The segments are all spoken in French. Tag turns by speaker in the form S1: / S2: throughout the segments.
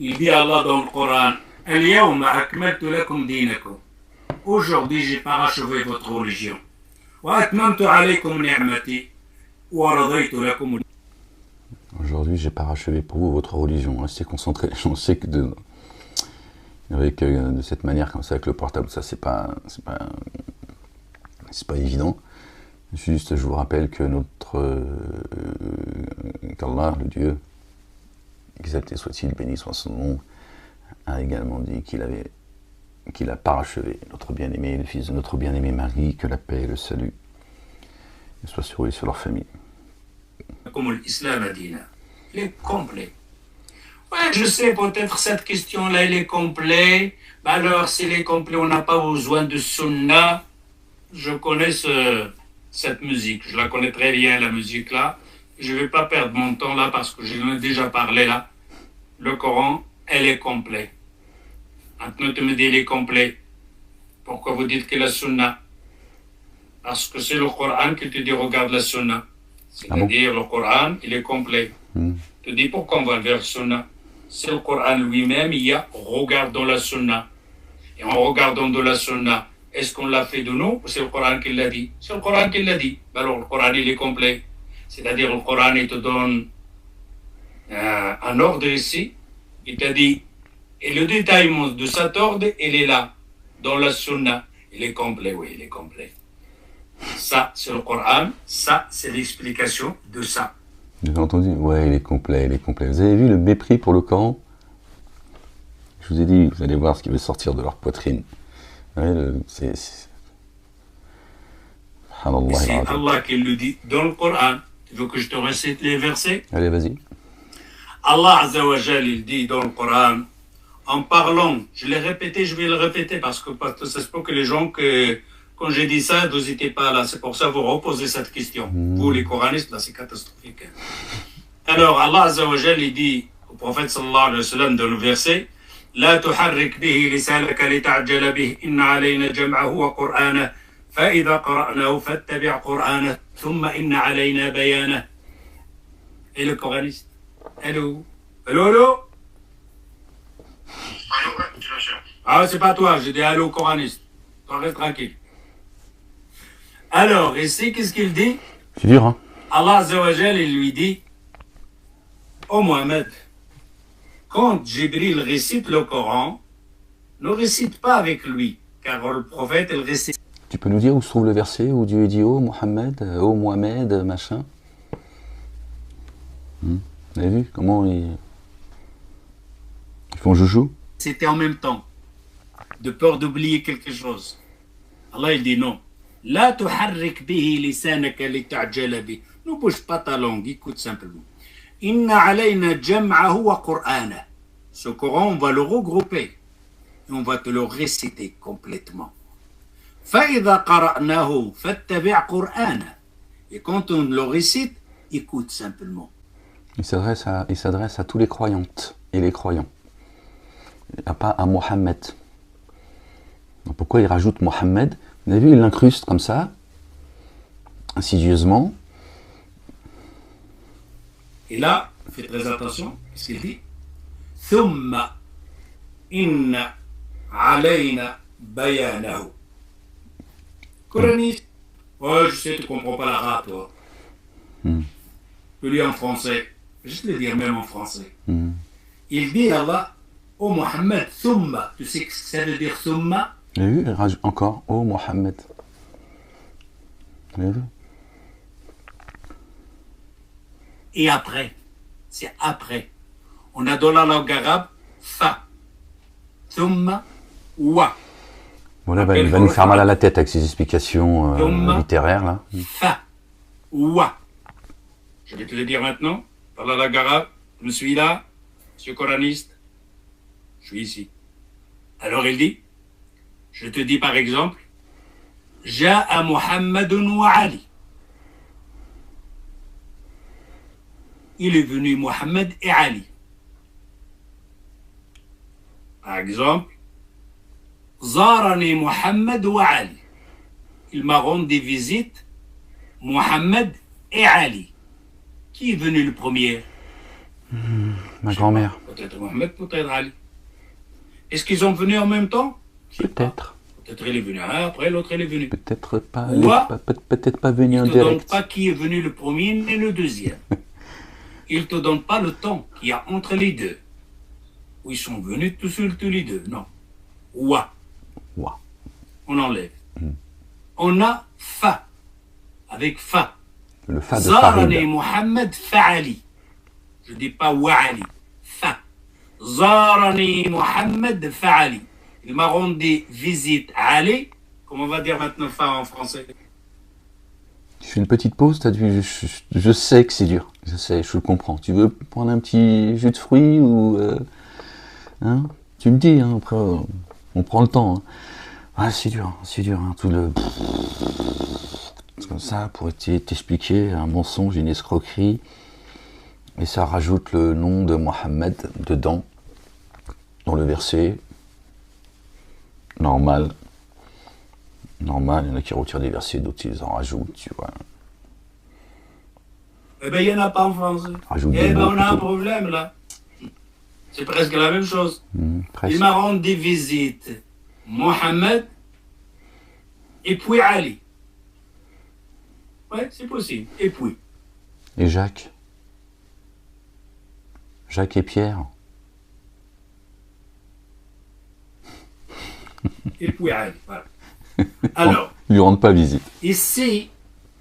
S1: Il dit Allah dans le Coran, Al-yawma akmaltu lakum dinakum. Aujourd'hui, j'ai parachevé votre religion. Wa atmamtu alaykum ni'mati wa radaytu lakum.
S2: Aujourd'hui, j'ai parachevé pour vous votre religion. Restez concentrés. Je sais que de cette manière, comme ça, avec le portable, ça, c'est pas évident. Juste, je vous rappelle que qu'Allah, le Dieu, exalté soit-il, béni soit son nom, a également dit qu'il a parachevé notre bien-aimé, le fils de notre bien-aimé Marie, que la paix et le salut soient sur eux et sur leur famille.
S1: Comme l'islam a dit là, il est complet. Ouais, je sais, peut-être cette question-là, elle est complète. Bah alors, s'il est complet, on n'a pas besoin de sunna. Je connais cette musique, je la connais très bien, la musique là. Je ne vais pas perdre mon temps là parce que j'en ai déjà parlé là. Le Coran, elle est complète. Maintenant, tu me dis, il est complet. Pourquoi vous dites que la sunna? Parce que c'est le Coran qui te dit, regarde la sunna. C'est-à-dire, le Coran, il est complet. Tu dis, pourquoi on va vers sunna? C'est le Coran lui-même, il y a regardons la sunna. Et en regardant de la sunna, est-ce qu'on l'a fait de nous ou c'est le Coran qui l'a dit? C'est le Coran qui l'a dit. Alors le Coran, il est complet. C'est-à-dire le Coran, il te donne un ordre ici. Il t'a dit, et le détaillement de cet ordre, il est là, dans la sunna. Il est complet, oui, il est complet. Ça, c'est le Coran. Ça, c'est l'explication de ça.
S2: Vous avez entendu? Ouais, il est complet, il est complet. Vous avez vu le mépris pour le Coran? Je vous ai dit, vous allez voir ce qui veut sortir de leur poitrine. Ouais, c'est
S1: Allah qui le dit dans le Coran. Tu veux que je te récite les versets?
S2: Allez, vas-y.
S1: Allah Azza wa Jal, il dit dans le Coran, en parlant, je l'ai répété, je vais le répéter parce que ça se peut que les gens, quand j'ai dit ça, vous n'étiez pas là. C'est pour ça que vous reposez cette question. Vous, les coranistes, là, c'est catastrophique. Alors, Allah Azza wa Jal, il dit au prophète sallallahu alayhi wa sallam dans le verset, لا تحرك به لسانك لتعجل به إن علينا جمعه وقرآنه فإذا قرأناه فاتبع قرآنه ثم إن علينا بيانه. Et le coraniste? Allô? Allô, allô? Ah, c'est pas toi, j'ai dit allô, coraniste. Toi, reste tranquille. Alors, ici, qu'est-ce qu'il dit?
S2: C'est dur, hein?
S1: Allah Azza wa Jal, il lui dit, ô Mohamed, quand Jibril récite le Coran, ne récite pas avec lui, car le prophète, il récite.
S2: Tu peux nous dire où se trouve le verset où Dieu dit oh Mohamed, machin? Vous avez vu comment ils font joujou?
S1: C'était en même temps, de peur d'oublier quelque chose. Allah il dit non. La tuharrik bihi lisanaka lita'jala bi. Ne bouge pas ta langue, écoute simplement. Inna alayna jam'ahu wa qur'ana. Ce Coran, on va le regrouper et on va te le réciter complètement. Fa'idha qara'nahu fattabi' qur'ana. Et quand on le récite, écoute simplement.
S2: Il s'adresse à tous les croyantes et les croyants. Pas à Mohammed. Donc pourquoi il rajoute Mohammed? Vous avez vu, il l'incruste comme ça, insidieusement.
S1: Et là, faites très attention, ce qu'il dit. Thumma inna alayna bayanahu. Coraniste. Ouais, je sais, tu comprends pas l'arabe, toi. Je peux lire en français. Juste le dire même en français. Il dit Allah, oh Mohammed, thumma. Tu sais ce que ça veut dire thumma?
S2: Vous avez vu, il rajoute encore, oh Mohammed. Vous avez vu?
S1: Et après, c'est après. On a dans la langue arabe, fa, thumma, wa.
S2: Voilà, il va nous faire mal à la tête avec ses explications littéraires, là.
S1: Fa, wa. Je vais te le dire maintenant, dans la langue arabe, je suis là, monsieur coraniste, je suis ici. Alors il dit, je te dis par exemple, Ja'a Muhammadun wa Ali. Il est venu Mohammed et Ali. Par exemple, Zarani Mohammed wa Ali. Il m'a rendu visite, Mohammed et Ali. Qui est venu le premier?
S2: Ma
S1: Je sais
S2: grand-mère.
S1: pas. Peut-être Mohamed, peut-être Ali. Est-ce qu'ils sont venus en même temps? Je sais pas.
S2: Peut-être.
S1: Peut-être il est venu un, après l'autre il est venu.
S2: Peut-être pas,
S1: Ouah.
S2: peut-être pas venu
S1: Il
S2: en
S1: ne te donne
S2: direct.
S1: pas qui est venu le premier ni le deuxième. Il ne te donne pas le temps qu'il y a entre les deux. Où ils sont venus tous seuls tous les deux. Non. Ouah.
S2: Ouah.
S1: On enlève. On a fa. Avec fa.
S2: Le fa de
S1: Zarani
S2: Farid.
S1: Mohamed Fa'ali. Je ne dis pas Wa'ali. Fa. Zarani Mohamed Fa'ali. Il m'a rendu visite à Ali. Comment on va dire maintenant fa en français?
S2: Je fais une petite pause, t'as vu, je sais que c'est dur. Je sais, je le comprends. Tu veux prendre un petit jus de fruits ou... hein, tu me dis, hein, après, on prend le temps. Hein. Ah, c'est dur, hein, tout le... C'est comme ça, pour t'expliquer un mensonge, une escroquerie, et ça rajoute le nom de Mohammed dedans, dans le verset. Normal, il y en a qui retirent des versets, d'autres ils en rajoutent, tu vois.
S1: Eh bien, il n'y en a pas en français.
S2: Rajoute
S1: Eh
S2: des
S1: bien,
S2: mots
S1: on a un
S2: plutôt.
S1: problème là. C'est presque la même chose.
S2: Presque.
S1: Il m'a rendu visite Mohamed et puis Ali. Ouais, c'est possible. Et puis.
S2: Et Jacques? Jacques et Pierre?
S1: Et puis Ali. Voilà. Alors,
S2: Ils lui rendent pas visite.
S1: ici,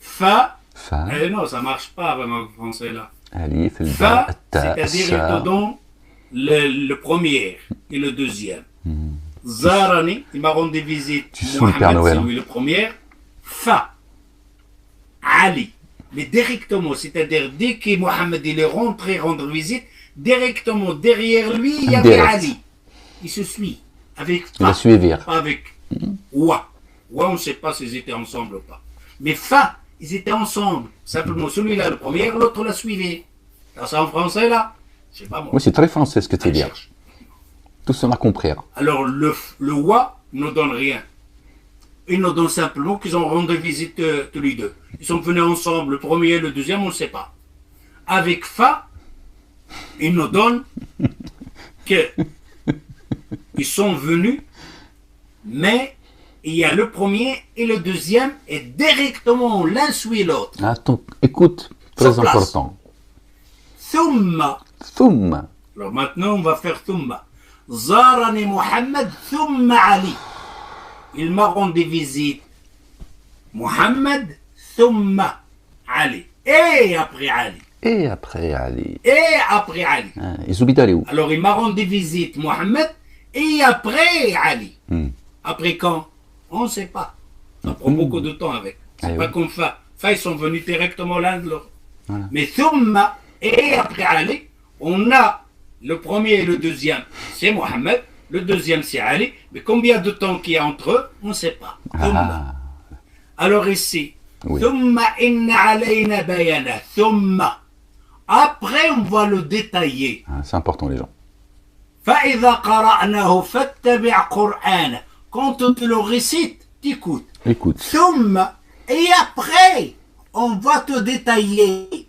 S1: fa.
S2: Fa,
S1: Eh non, ça marche pas vraiment en français là.
S2: Alif, el
S1: Fa,
S2: ba, ta,
S1: c'est-à-dire il te
S2: sa.
S1: donne le premier et le deuxième. Zarani, il m'a rendu visite.
S2: Tu sens le Père
S1: Mohamed,
S2: Noël,
S1: c'est
S2: hein.
S1: lui le premier. Fa. Ali. Mais directement, c'est-à-dire dès que Mohamed il est rentré rendre visite, directement derrière lui, il y avait
S2: Direct.
S1: Ali. Il se suit. Avec
S2: Il a
S1: Fa.
S2: suivi.
S1: Pas avec Wa. Wa, on ne sait pas s'ils étaient ensemble ou pas. Mais Fa, ils étaient ensemble. Simplement, celui-là, le premier, l'autre l'a suivi. Alors, ça en français, là? Je sais pas moi.
S2: Oui, c'est très français ce que tu
S1: Allez,
S2: dis.
S1: cherche.
S2: Tout ça m'a compris. Hein.
S1: Alors, le Wa ne donne rien. Il nous donne simplement qu'ils ont rendu visite tous les deux. Ils sont venus ensemble, le premier et le deuxième, on ne sait pas. Avec Fa, il nous donne que ils sont venus, mais il y a le premier et le deuxième, et directement l'un suit l'autre.
S2: Attends, écoute, très
S1: Sur place.
S2: important.
S1: Thumma.
S2: Thumma.
S1: Alors maintenant, on va faire Thumma. Zarani Mohamed Thumma Ali. Il m'a rendu visite. Mohamed Thumma Ali. Et après Ali.
S2: Et après, allez.
S1: Et après Ali.
S2: Hein, et Zoubida, elle est où?
S1: Alors il m'a rendu visite Mohamed et après Ali. Après quand? On ne sait pas. Ça prend beaucoup de temps avec. C'est
S2: Eh
S1: pas
S2: oui.
S1: comme Fa. Fa, ils sont venus directement l'un de l'autre.
S2: Voilà.
S1: Mais Thumma et après Ali, on a le premier et le deuxième, c'est Mohamed. Le deuxième, c'est Ali. Mais combien de temps qu'il y a entre eux, on ne sait pas. Thumma. Alors ici,
S2: Oui.
S1: Thumma inna alayna bayana. Thumma. Après, on va le détailler.
S2: Ah, c'est important, les gens.
S1: فإذا قرأناه فاتبع قرآنه. Quand tu le récites, t'écoutes.
S2: Écoute,
S1: ثم, et après, on va te détailler.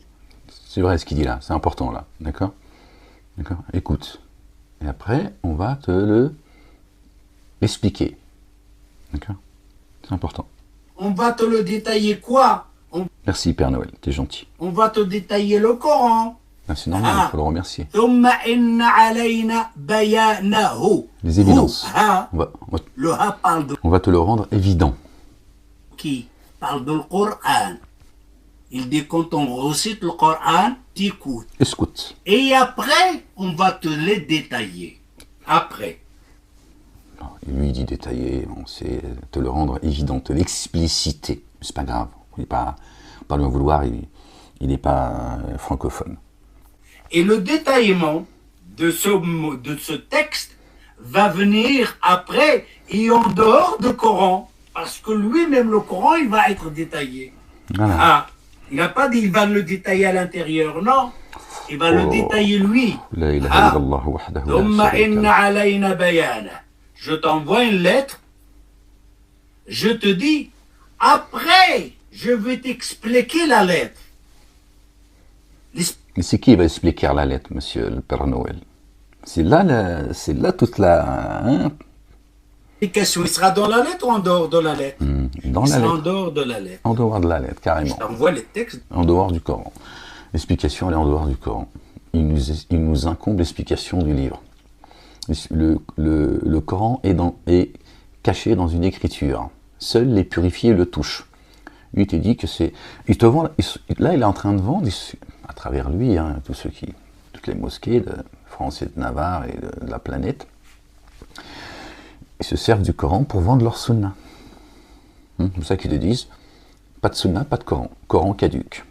S2: c'est vrai ce qu'il dit là, c'est important là, d'accord? D'accord? Écoute. Et après, on va te l'expliquer. D'accord? C'est important.
S1: On va te le détailler quoi?
S2: Merci Père Noël, t'es gentil.
S1: On va te détailler le Coran.
S2: Ah, c'est normal,
S1: Ah.
S2: il faut le remercier.
S1: ثم إن علينا بيانه.
S2: Les évidences.
S1: Ha,
S2: On
S1: le ha parle de
S2: va te le rendre évident.
S1: qui? Parle de le Coran. Il dit quand on récite le Coran, t'écoutes.
S2: Écoute.
S1: Et après, on va te les détailler. Après.
S2: Non, et lui, il dit détaillé, bon, c'est te le rendre évident, te l'expliciter. C'est pas grave. Il n'est pas lui en vouloir, il n'est pas francophone.
S1: Et le détaillement de ce texte va venir après et en dehors du Coran. Parce que lui-même, le Coran, il va être détaillé.
S2: Voilà.
S1: Ah, il n'a pas dit il va le détailler à l'intérieur, non. Il va le
S2: Oh.
S1: détailler lui.
S2: La ilaha
S1: Ah.
S2: illallah wahdahu la
S1: ثم
S2: sharika
S1: إن
S2: lah.
S1: علينا بيانه. Je t'envoie une lettre. Je te dis, après, je vais t'expliquer la lettre.
S2: Mais c'est qui va expliquer la lettre, monsieur le Père Noël? C'est là toute la... Hein,
S1: L'explication, il sera dans la lettre ou en dehors de la lettre?
S2: dans
S1: Il
S2: la
S1: sera en
S2: lettre.
S1: dehors de la lettre.
S2: En dehors de la lettre,
S1: Je
S2: carrément.
S1: t'envoie les textes.
S2: En dehors du Coran. L'explication, elle est en dehors du Coran. Il nous incombe l'explication du livre. Le Coran est caché dans une écriture. Seuls les purifiés le touchent. Lui, il te dit que c'est... Il te vend, là, il est en train de vendre, à travers lui, hein, toutes les mosquées de France et de Navarre et de la planète, ils se servent du Coran pour vendre leur sunna. C'est pour ça qu'ils te disent, pas de sunna, pas de Coran. Coran caduque.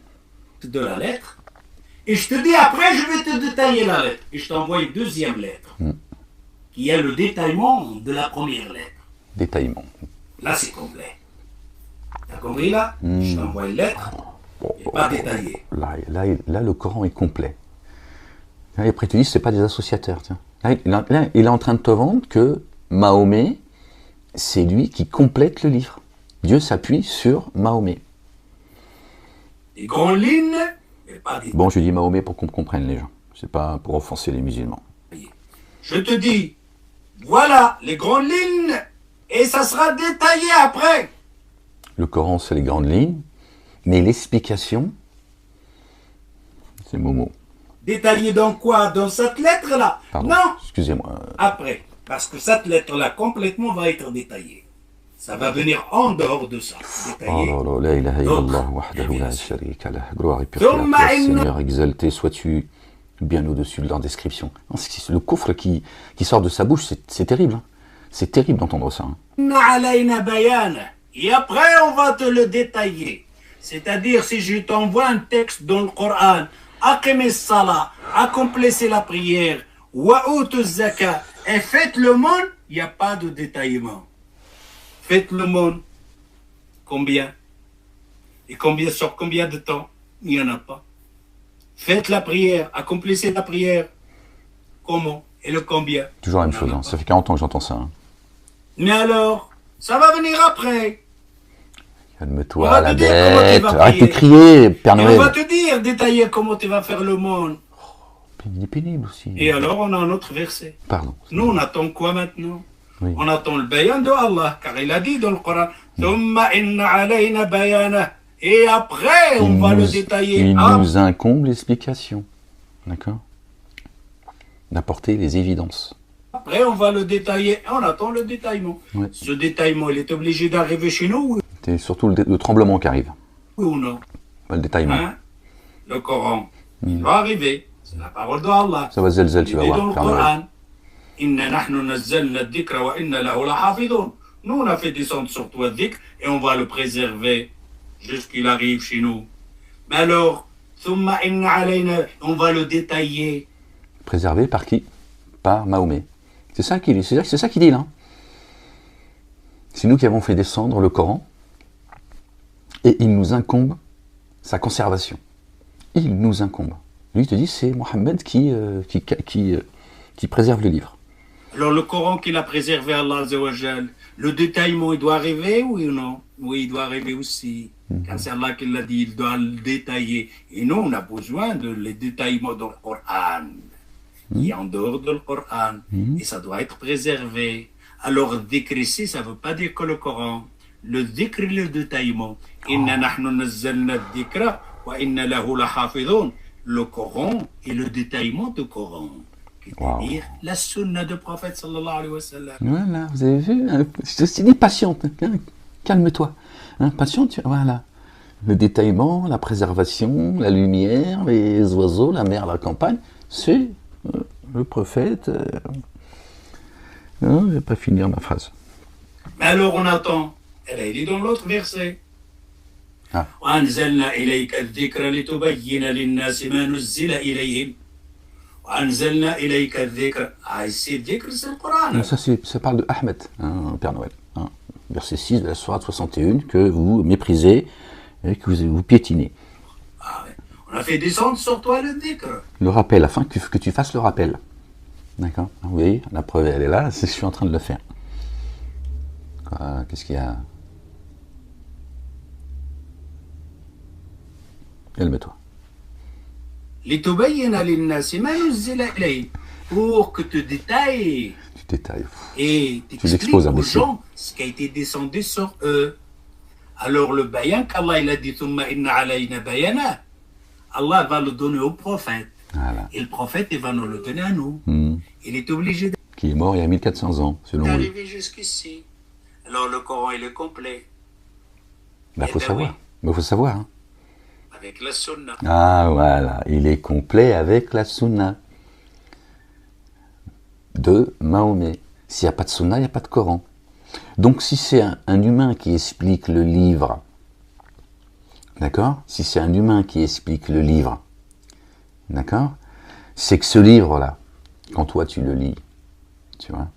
S1: De la lettre. Et je te dis, après, je vais te détailler la lettre. Et je t'envoie une deuxième lettre. Qui est le détaillement de la première lettre.
S2: Détaillement.
S1: Là, c'est complet. T'as compris là? Je t'envoie une lettre. Et pas détaillée.
S2: Là, le Coran est complet. Et après, tu dis, c'est pas des associateurs. Tiens. Là, il est en train de te vendre que Mahomet, c'est lui qui complète le livre. Dieu s'appuie sur Mahomet.
S1: Les grandes lignes, mais pas détaillées.
S2: Bon, je dis Mahomet pour qu'on comprenne les gens. C'est pas pour offenser les musulmans.
S1: Je te dis, voilà les grandes lignes, et ça sera détaillé après.
S2: Le Coran, c'est les grandes lignes, mais l'explication, c'est Momo.
S1: Détaillé dans quoi? Dans cette lettre-là?
S2: Pardon,
S1: Non,
S2: excusez-moi.
S1: après. Parce que cette lettre-là, complètement, va être détaillée. Ça va venir en dehors de ça. Détaillé.
S2: Oh là là, la ilaha illallah wahdahu la sharika lah. Gloire et pureté à toi, Seigneur, exalté sois-tu bien au-dessus de leur description. Non, c'est le coffre qui sort de sa bouche, c'est terrible. Hein. C'est terrible d'entendre ça. Hein.
S1: Et après, on va te le détailler. C'est-à-dire, si je t'envoie un texte dans le Coran, Aqim salat, accomplissez la prière, wa'ut zakat, et faites le monde, il n'y a pas de détaillement. Faites le monde. Combien? Et combien sur combien de temps? Il n'y en a pas. Faites la prière, accomplissez la prière. Comment? Et le combien?
S2: Toujours la même chose. Hein. Ça fait 40 ans que j'entends ça. Hein.
S1: Mais alors, ça va venir après.
S2: Calme-toi, la bête. Arrête de crier, Père Noël.
S1: Et on va te dire, détailler comment tu vas faire le monde.
S2: Il est pénible aussi.
S1: Et alors, on a un autre verset.
S2: Pardon.
S1: Nous, on attend quoi maintenant?
S2: Oui.
S1: On attend le bayan de Allah, car il a dit dans le Coran, Thumma inna alayna bayana. Et après, on va le détailler.
S2: Il nous incombe l'explication. D'accord? D'apporter les évidences.
S1: Après, on va le détailler. On attend le détaillement.
S2: Ouais.
S1: Ce détaillement, il est obligé d'arriver chez nous,
S2: C'est surtout le tremblement qui arrive.
S1: oui ou non?
S2: Le détaillement.
S1: Hein? Le Coran, il va arriver. C'est la parole de Allah.
S2: Ça va zelzel, tu vas
S1: Il est dans
S2: voir.
S1: le
S2: Père Noël.
S1: Coran. Inna nahnu nazzalna ad-dhikra wa inna lahu lahafidhun. Nous, on a fait descendre sur toi le dhikr et on va le préserver jusqu'il arrive chez nous. Mais alors, thumma inna alayna, on va le détailler.
S2: Préservé par qui? Par Mahomet. C'est ça qu'il dit. C'est ça qu'il dit là. C'est nous qui avons fait descendre le Coran et il nous incombe sa conservation. Il nous incombe. Lui, il te dit, c'est Mohammed qui préserve le livre.
S1: Alors, le Coran qu'il a préservé, Allah Azza wa Jal, le détaillement, il doit arriver, oui ou non? Oui, il doit arriver aussi. Car c'est Allah qui l'a dit, il doit le détailler. Et nous, on a besoin de les détaillements dans le Coran, qui est en dehors de le Coran. Et ça doit être préservé. Alors, dhikr ici, ça ne veut pas dire que le Coran. Le dhikr, le détaillement. Inna nahnu nazzalna dhikra wa inna lahu lahafidhun. Le Coran et le détaillement du Coran. C'est-à-dire la sunna du prophète sallallahu alayhi wa sallam.
S2: Voilà, vous avez vu, hein, je te dis patiente, hein, calme-toi. Hein, patiente, voilà. Le détaillement, la préservation, la lumière, les oiseaux, la mer, la campagne, c'est le prophète. Non, je ne vais pas finir ma phrase.
S1: Mais alors on attend. Elle est dit dans l'autre verset. وأنزلنا إليك الذكر لتبين للناس ما نزل إليهم. وأنزلنا إليك الذكر. Ici, الذكر, c'est le Coran.
S2: Ça parle de Ahmed, hein, Père Noël. Hein. Verset 6 de la sourate 61, que vous méprisez et que vous piétinez.
S1: Ah, ouais. On a fait descendre sur toi le dhikr.
S2: Le rappel, afin que tu fasses le rappel. D'accord? Vous voyez, la preuve, elle est là, je suis en train de le faire. Qu'est-ce qu'il y a? Calme-toi.
S1: لتبين للناس ما نزل إليهم, pour que tu détailles
S2: Tu détailles.
S1: et
S2: Tu
S1: t'expliques
S2: l'exposes à
S1: aux
S2: Messie.
S1: gens ce qui a été descendu sur eux. Alors le bayan qu'Allah il a dit ثم إن علينا بيانا, Allah va le donner au prophète.
S2: Voilà.
S1: Et le prophète il va nous le donner à nous. Il est obligé
S2: Qui est mort il y a 1400 ans, selon lui.
S1: d'arriver jusqu'ici. Alors le Coran il est complet.
S2: Il faut
S1: ben
S2: savoir.
S1: oui.
S2: Il faut savoir. Hein.
S1: Avec la sunna.
S2: Ah voilà, il est complet avec la sunna de Mahomet. S'il n'y a pas de sunna, il n'y a pas de Coran. Donc si c'est un humain qui explique le livre, d'accord? Si c'est un humain qui explique le livre, d'accord? C'est que ce livre-là, quand toi tu le lis, tu vois,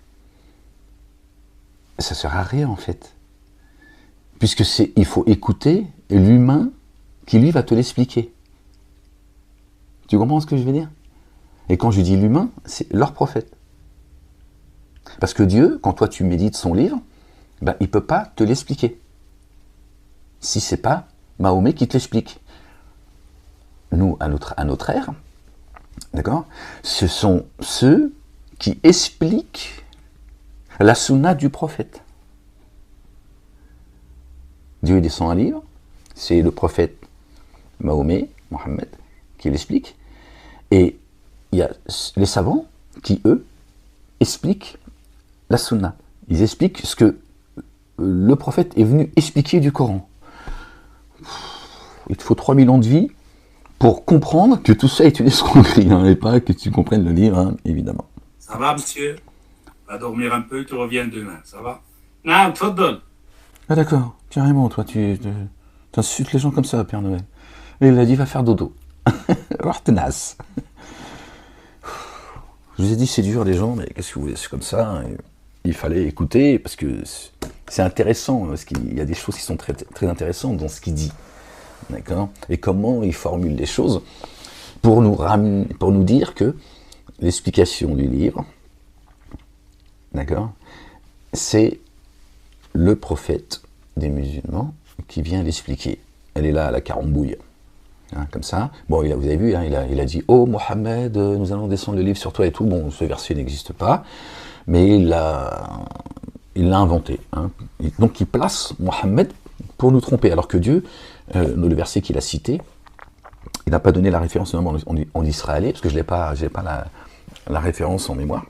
S2: ça sert à rien en fait. Puisque il faut écouter l'humain qui lui va te l'expliquer. Tu comprends ce que je veux dire? Et quand je dis l'humain, c'est leur prophète. Parce que Dieu, quand toi tu médites son livre, ben, il ne peut pas te l'expliquer. Si ce n'est pas Mahomet qui te l'explique. Nous, à notre ère, d'accord, ce sont ceux qui expliquent la sunna du prophète. Dieu descend un livre, c'est le prophète Mahomet, Mohammed, qui l'explique, et il y a les savants qui, eux, expliquent la sunna. Ils expliquent ce que le prophète est venu expliquer du Coran. Il te faut 3000 ans de vie pour comprendre que tout ça est une escroquerie, hein, et pas que tu comprennes le livre, hein, évidemment.
S1: Ça va, monsieur? Va dormir un peu, tu reviens demain, ça va? Non, tfaddal.
S2: Ah d'accord, carrément, toi, tu insultes les gens comme ça, Père Noël. Et il a dit, va faire dodo. Tenace. Je vous ai dit, c'est dur, les gens, mais qu'est-ce que vous voulez, c'est comme ça. Hein, il fallait écouter, parce que c'est intéressant, parce qu'il y a des choses qui sont très, très intéressantes dans ce qu'il dit. D'accord? Et comment il formule les choses pour nous dire que l'explication du livre, d'accord, c'est le prophète des musulmans qui vient l'expliquer. Elle est là à la carambouille, hein, comme ça. Bon, vous avez vu, hein, il a dit « Oh Mohammed, nous allons descendre le livre sur toi et tout ». Bon, ce verset n'existe pas, mais il l'a inventé. Hein. Donc il place Mohammed pour nous tromper, alors que Dieu, le verset qu'il a cité, il n'a pas donné la référence en israélien, parce que je n'ai pas la référence en mémoire.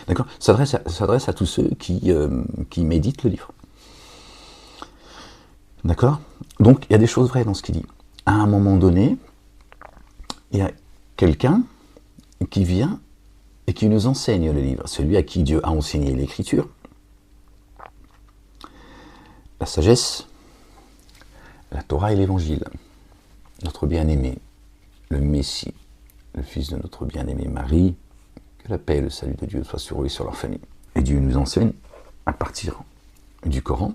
S2: D'accord ? S'adresse à tous ceux qui méditent le livre. D'accord ? Donc, il y a des choses vraies dans ce qu'il dit. À un moment donné, il y a quelqu'un qui vient et qui nous enseigne le livre. Celui à qui Dieu a enseigné l'écriture, la sagesse, la Torah et l'évangile. Notre bien-aimé, le Messie, le fils de notre bien-aimée Marie, que la paix et le salut de Dieu soient sur eux et sur leur famille. Et Dieu nous enseigne à partir du Coran.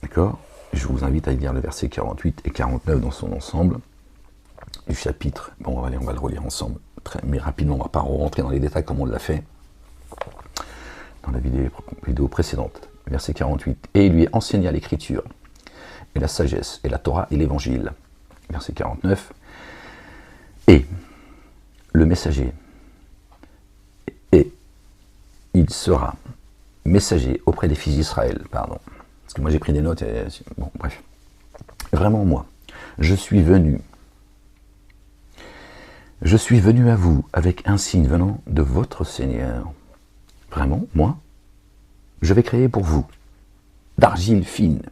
S2: D'accord ? Je vous invite à lire le verset 48 et 49 dans son ensemble du chapitre. Bon, allez, on va le relire ensemble, mais rapidement, on ne va pas rentrer dans les détails comme on l'a fait dans la vidéo précédente. Verset 48. Et il lui enseigna l'écriture, et la sagesse, et la Torah et l'évangile. Verset 49. Et le messager, et il sera messager auprès des fils d'Israël, pardon. Parce que moi j'ai pris des notes, et, bon, bref. Vraiment, moi, je suis venu à vous avec un signe venant de votre Seigneur. Vraiment, moi, je vais créer pour vous d'argile fine,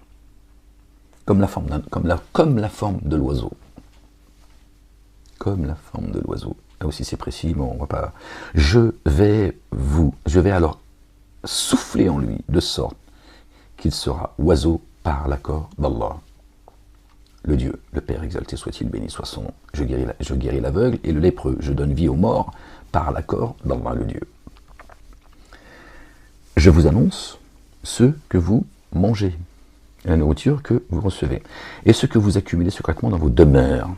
S2: comme la forme de l'oiseau. Comme la forme de l'oiseau. Là aussi c'est précis, bon, on va pas. Je vais alors souffler en lui, de sorte qu'il sera oiseau par l'accord d'Allah. Le Dieu, le Père exalté soit-il, béni soit son nom. Je guéris l'aveugle et le lépreux. Je donne vie aux morts par l'accord d'Allah, le Dieu. Je vous annonce ce que vous mangez, la nourriture que vous recevez, et ce que vous accumulez secrètement dans vos demeures.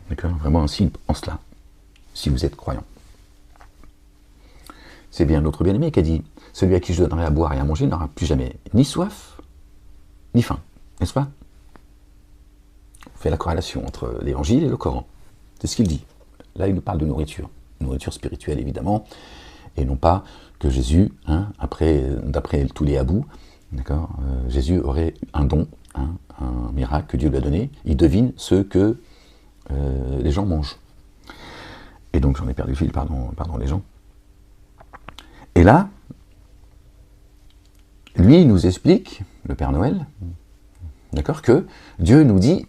S2: D'accord ? Vraiment un signe en cela, si vous êtes croyant. C'est bien notre bien-aimé qui a dit « Celui à qui je donnerai à boire et à manger n'aura plus jamais ni soif, ni faim. » N'est-ce pas ? On fait la corrélation entre l'évangile et le Coran. C'est ce qu'il dit. Là, il nous parle de nourriture spirituelle évidemment, et non pas que Jésus, d'après tous les abous, d'accord, Jésus aurait un don, un miracle que Dieu lui a donné, il devine ce que les gens mangent. Et donc j'en ai perdu le fil, pardon les gens. Et là, lui, il nous explique, le Père Noël, d'accord, que Dieu nous dit,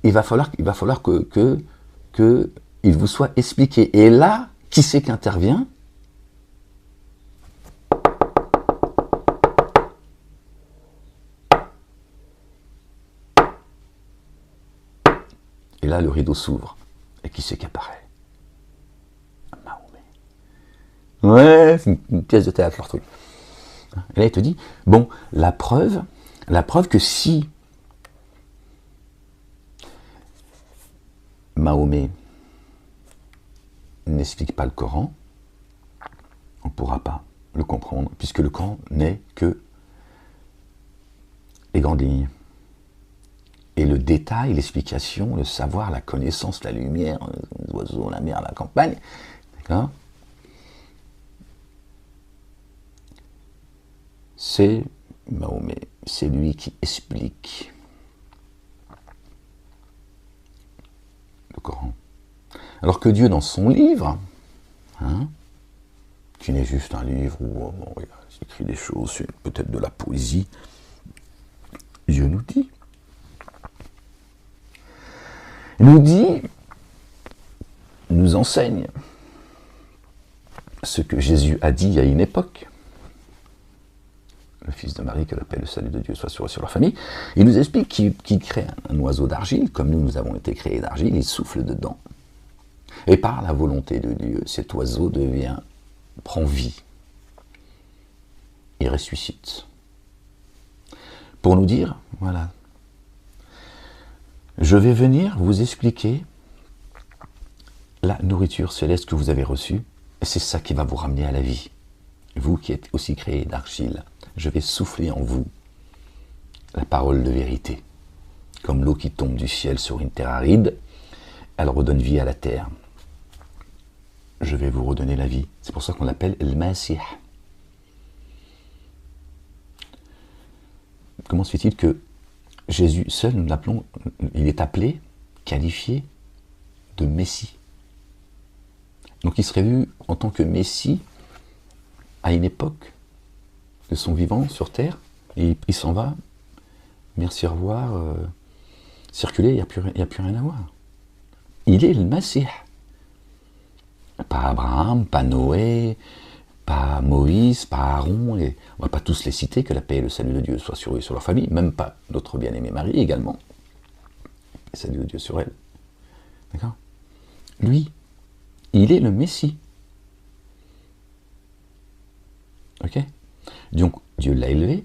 S2: il va falloir que il vous soit expliqué. Et là, qui c'est qui intervient? Et là, le rideau s'ouvre. Et qui c'est qui apparaît? Mahomet. Ouais, c'est une pièce de théâtre, leur truc. Et là, il te dit, bon, la preuve que si Mahomet n'explique pas le Coran, on ne pourra pas le comprendre, puisque le Coran n'est que les grandes lignes. Et le détail, l'explication, le savoir, la connaissance, la lumière, les oiseaux, la mer, la campagne, d'accord, c'est Mahomet, c'est lui qui explique le Coran. Alors que Dieu, dans son livre, qui n'est juste un livre où il a écrit des choses, c'est peut-être de la poésie, Dieu nous enseigne ce que Jésus a dit à une époque. Le fils de Marie, que la paix et le salut de Dieu soit sur leur famille. Il nous explique qu'il crée un oiseau d'argile, comme nous avons été créés d'argile, il souffle dedans. Et par la volonté de Dieu, cet oiseau prend vie. Il ressuscite. Pour nous dire, voilà, je vais venir vous expliquer la nourriture céleste que vous avez reçue, et c'est ça qui va vous ramener à la vie. Vous qui êtes aussi créés d'argile, je vais souffler en vous la parole de vérité. Comme l'eau qui tombe du ciel sur une terre aride, elle redonne vie à la terre. Je vais vous redonner la vie. C'est pour ça qu'on l'appelle le Masih. Comment se fait-il que Jésus seul, nous l'appelons, il est appelé, qualifié de Messie. Donc il serait vu en tant que Messie à une époque de son vivant sur terre, et il s'en va, merci, au revoir, circuler, il n'y a plus rien à voir. Il est le Messie. Pas Abraham, pas Noé, pas Moïse, pas Aaron, et on ne va pas tous les citer, que la paix et le salut de Dieu soient sur eux et sur leur famille, même pas notre bien-aimée Marie également. Le salut de Dieu sur elle. D'accord? Lui, il est le Messie. Ok? Donc Dieu l'a élevé,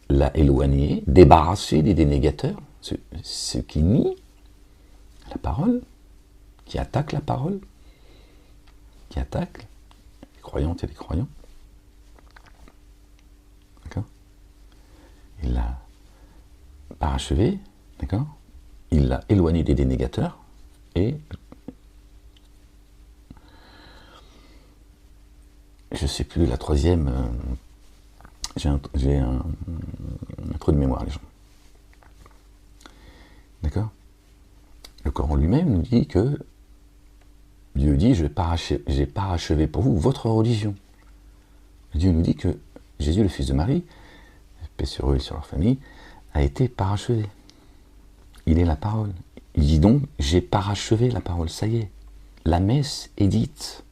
S2: l'a éloigné, débarrassé des dénégateurs, ceux qui nient la parole, qui attaquent la parole, qui attaquent les croyantes et les croyants. D'accord? Il l'a parachevé, d'accord? Il l'a éloigné des dénégateurs et je ne sais plus, la troisième, j'ai un trou de mémoire, les gens. D'accord? Le Coran lui-même nous dit que Dieu dit, j'ai parachevé pour vous votre religion. Dieu nous dit que Jésus, le fils de Marie, paix sur eux et sur leur famille, a été parachevé. Il est la parole. Il dit donc, j'ai parachevé la parole, ça y est. La messe est dite.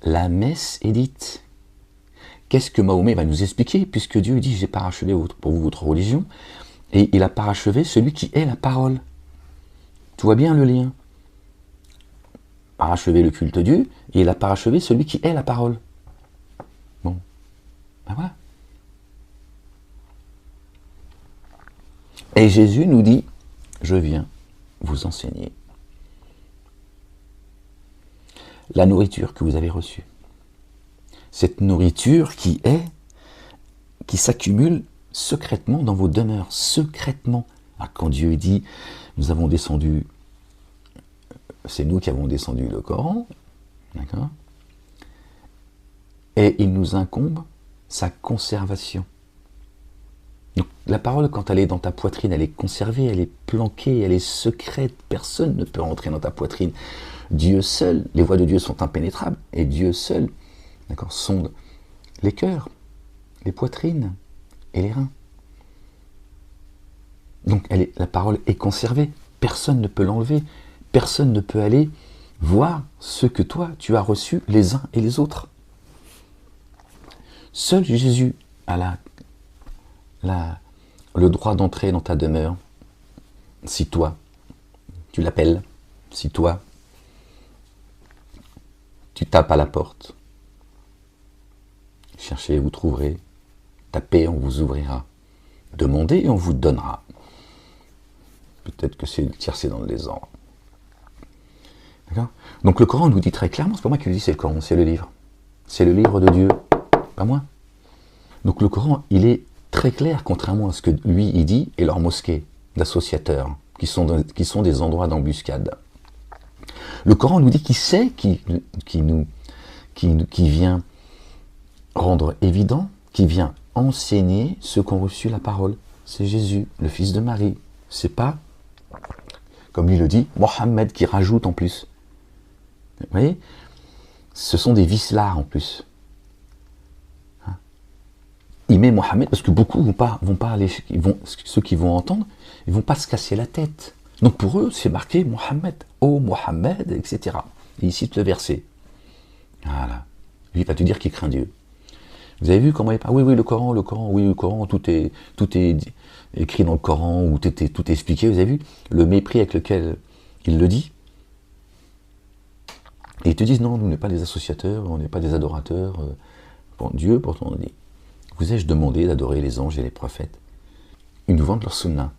S2: La messe est dite. Qu'est-ce que Mahomet va nous expliquer, puisque Dieu dit, j'ai parachevé pour vous votre religion, et il a parachevé celui qui est la parole. Tu vois bien le lien. Parachevé le culte de Dieu, et il a parachevé celui qui est la parole. Bon, ben voilà. Et Jésus nous dit, je viens vous enseigner la nourriture que vous avez reçue. Cette nourriture qui s'accumule secrètement dans vos demeures, secrètement. Alors, quand Dieu dit, nous avons descendu, c'est nous qui avons descendu le Coran, d'accord? Et il nous incombe sa conservation. Donc, la parole, quand elle est dans ta poitrine, elle est conservée, elle est planquée, elle est secrète. Personne ne peut rentrer dans ta poitrine. Dieu seul, les voies de Dieu sont impénétrables, et Dieu seul, d'accord, sonde les cœurs, les poitrines et les reins. Donc la parole est conservée, personne ne peut l'enlever, personne ne peut aller voir ce que toi tu as reçu les uns et les autres. Seul Jésus a le droit d'entrer dans ta demeure si toi tu l'appelles, si toi tu tapes à la porte. Cherchez et vous trouverez, tapez, on vous ouvrira, demandez et on vous donnera. Peut-être que c'est le tiercé dans le désordre. D'accord ? Donc le Coran nous dit très clairement, c'est pas moi qui le dis, c'est le Coran, c'est le livre. C'est le livre de Dieu, pas moi. Donc le Coran, il est très clair, contrairement à ce que lui, il dit, et leurs mosquées d'associateurs, qui sont des endroits d'embuscade. Le Coran nous dit qui c'est qui vient rendre évident, qui vient enseigner ceux qui ont reçu la parole. C'est Jésus, le fils de Marie. C'est pas, comme lui le dit, Mohammed qui rajoute en plus. Vous voyez ? Ce sont des vicelards en plus. Il met Mohammed parce que beaucoup vont pas aller, ceux qui vont entendre, ils vont pas se casser la tête. Donc pour eux, c'est marqué Mohammed, oh Mohammed, etc. Et il cite le verset. Voilà. Lui, il va te dire qu'il craint Dieu. Vous avez vu comment il parle ? Oui, le Coran, oui, le Coran, tout est écrit dans le Coran, où tout est expliqué. Vous avez vu le mépris avec lequel il le dit ? Et ils te disent, non, nous n'est pas des associateurs, on n'est pas des adorateurs. Bon, Dieu, pourtant, on dit, vous ai-je demandé d'adorer les anges et les prophètes ? Ils nous vendent leur sunna.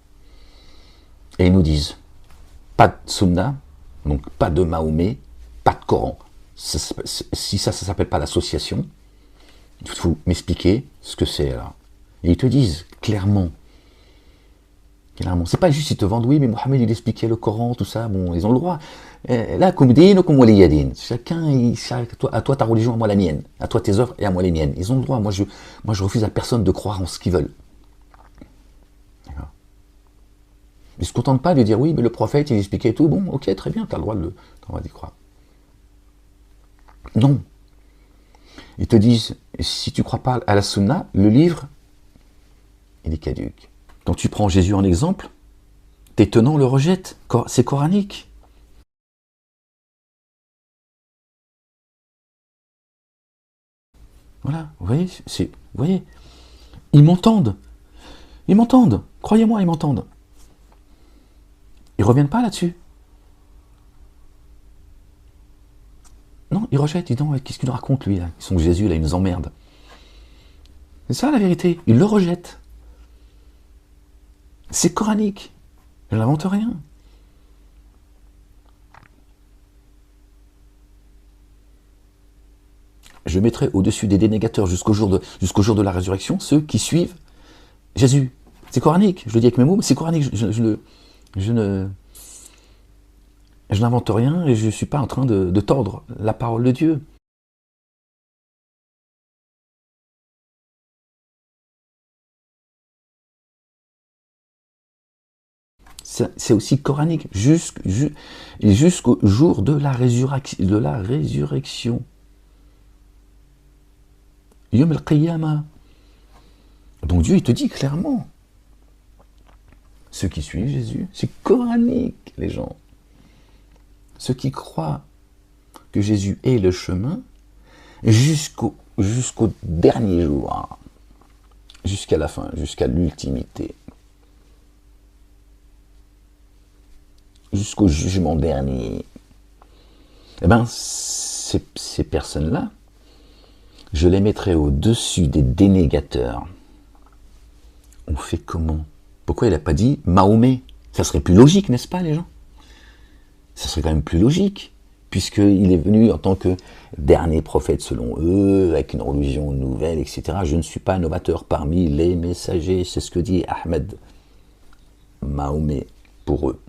S2: Et ils nous disent, pas de sunna, donc pas de Mahomet, pas de Coran. Si ça s'appelle pas l'association, il faut m'expliquer ce que c'est alors. Et ils te disent clairement, c'est pas juste ils te vendent, oui, mais Mohammed il expliquait le Coran, tout ça, bon, ils ont le droit. Là, comme din ou comme waliyadin. Chacun, à toi ta religion, à moi la mienne. À toi tes œuvres et à moi les miennes. Ils ont le droit. Moi je refuse à personne de croire en ce qu'ils veulent. D'accord. Ils se contentent pas de dire, oui, mais le prophète il expliquait tout. Bon, ok, très bien, tu as le droit d'y croire. Non. Ils te disent, si tu ne crois pas à la sunna, le livre, il est caduque. Quand tu prends Jésus en exemple, tes tenants le rejettent. C'est coranique. Voilà, vous voyez, ils m'entendent. Ils m'entendent. Croyez-moi, ils m'entendent. Ils reviennent pas là-dessus. Non, ils rejettent, ils disent, non, qu'est-ce qu'il nous raconte lui là ? Ils sont Jésus, là, il nous emmerde. C'est ça la vérité, ils le rejettent. C'est coranique. Je n'invente rien. Je mettrai au-dessus des dénégateurs jusqu'au jour de la résurrection ceux qui suivent Jésus. C'est coranique, je le dis avec mes mots, mais c'est coranique. Je n'invente rien et je ne suis pas en train de tordre la parole de Dieu. C'est aussi coranique, jusqu'au jour de la résurrection. Yom al-Qiyamah. Donc Dieu, il te dit clairement, ceux qui suivent Jésus, c'est coranique, les gens. Ceux qui croient que Jésus est le chemin, jusqu'au dernier jour, jusqu'à la fin, jusqu'à l'ultimité, jusqu'au jugement dernier. Eh bien, ces personnes-là, je les mettrai au-dessus des dénégateurs. On fait comment ? Pourquoi il n'a pas dit Mahomet ? Ça serait plus logique, n'est-ce pas, les gens ? Ça serait quand même plus logique, puisqu'il est venu en tant que dernier prophète selon eux, avec une religion nouvelle, etc. Je ne suis pas novateur parmi les messagers, c'est ce que dit Ahmed. Mahomet pour eux.